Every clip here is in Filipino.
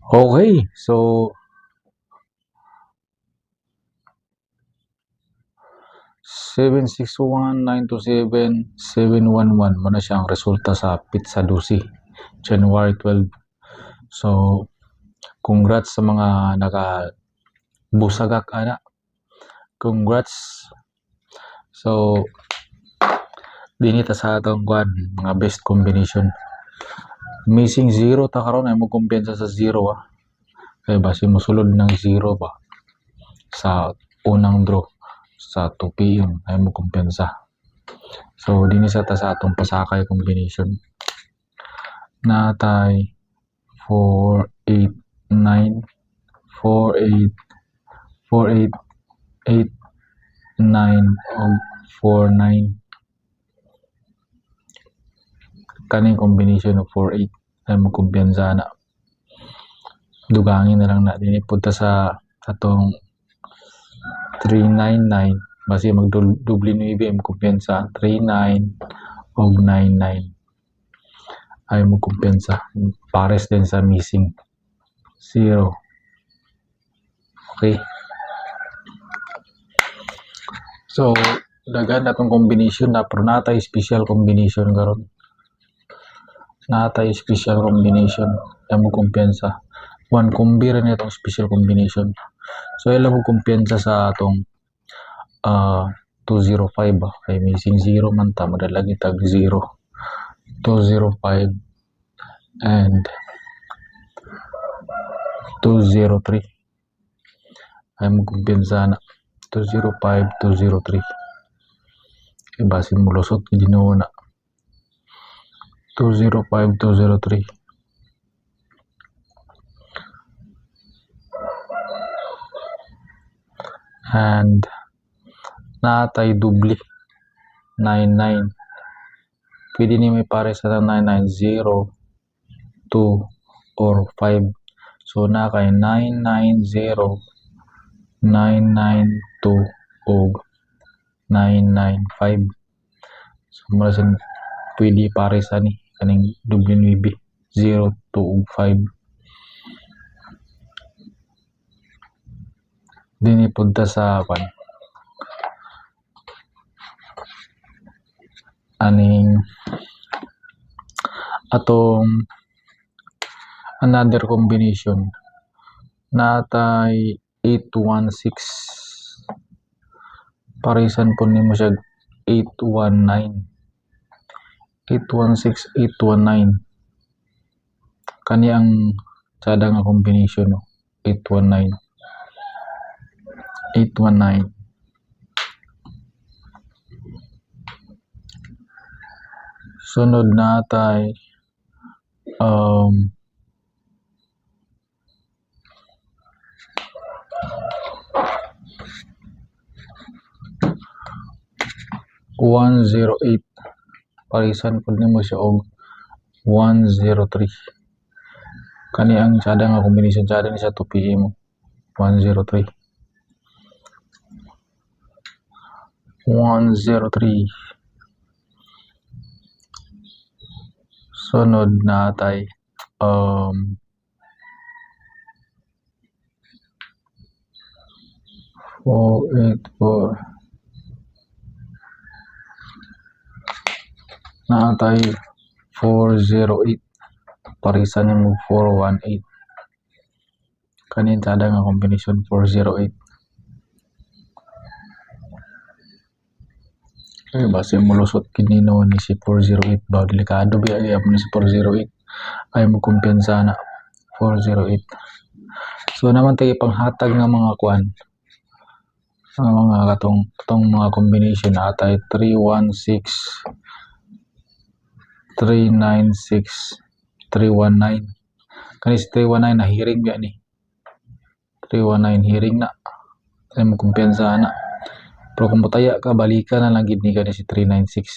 Okay, so 761-927-711 mo na siyang resulta sa Pizza Dusi, January 12. So, congrats sa mga busagak ana. Congrats. So, dinita sa atong kwan, mga best combination. Missing zero ta karon ay mo kumpiyansa sa zero Kaya basi mosulod ng zero ba sa unang draw sa 2 PM ay mo kumpiyansa. So, dinisa ta sa atong pasakay combination. Natay 4, 8, 9, 4, 8, 4, 8, 8, 9, og 4, 9. Kaning combination of 4, 8 ay mo kumpiyansa na. Dugangin na lang na din punta sa atong 399 basi magdubli 9 mo kumpiyansa 39 og 99 ay mo kumpiyansa pares din sa missing 0. Okay, so dagan atong combination na pero natay special combination karon. Natay special combination ay mo kumpiyansa. One combi rin itong special combination. So ilang mo kumpiyansa sa atong 205 kay missing 0 man ta madalagi tag 0. 205 and 203 ay mo kumpiyansa na 205, 203 kay basin mo lusot Ginoo na 205, 203 and natay dubli 99. Pwede ni may pare sa 990, 2 or 5. So na kay 990, 992 og 995. So mura sa pwede pare sa ni kaning dubli 9, 0, 2 ug 5. Dini punta sa aning atong another combination natay 816 parisan po nimo siya 819 816 819 kani ang sada nga combination 819 819. Sunod natay 108 parisan pud nimo siya og 103 kani ang sada nga combination sada ni sa 2 PM 103 103. Sunod natay 484 natay 408 parisan nimo 418 kanin sada nga combination 408 kay base mulusot kinino ni si 408 ba delikado ba ay ni si 408 ay mo kumpiyansa na 408. So naman tayo panghatag nga mga kuan mga katong mga combination atay 316 396 319 kani si 319 na hearing ba ni 319 hearing na ay mo kumpiyansa na pero kung mataya ka balikan na lang gid ni kani si 396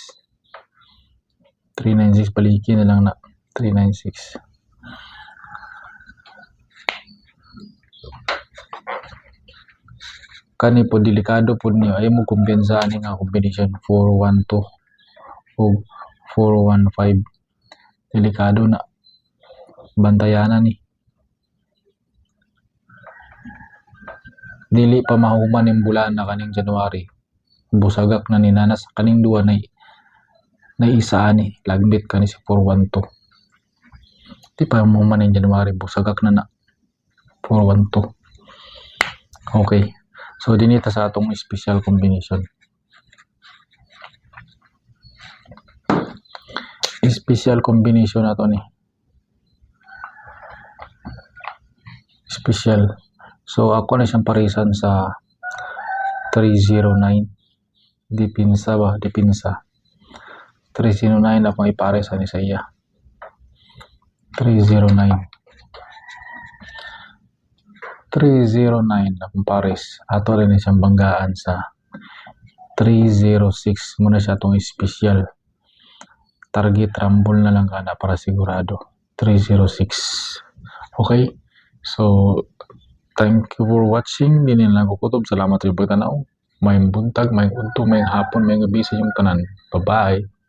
balikin na lang na 396. Kani po delikado po niyo ay mo kumpiyansa ni nga combination 412 o 415 delikado na bantayanan ni Dili pa mahuman yung bulan na kaning January. Busagak na ni Nana sa kaning duwa na isa ani. Lagbit ka ni si 412. Di pa mahuman yung January. Busagak na 412. Okay. So, dinita sa atong special combination. Special combination na to ni. Special. So, ako na siyang parisan sa 309. Dipinsa ba? Dipinsa. 309 akong iparisan ni sa iya. 309. 309 akong pares. Ato rin siyang banggaan sa 306. Muna siya itong special. Target rumble na lang kana para sigurado. 306. Okay? So, thank you for watching. Hindi nila kukutob. Salamat rin pagtanaw. May buntag, may unto, may hapon, may gabi sa inyong tanan. Bye-bye.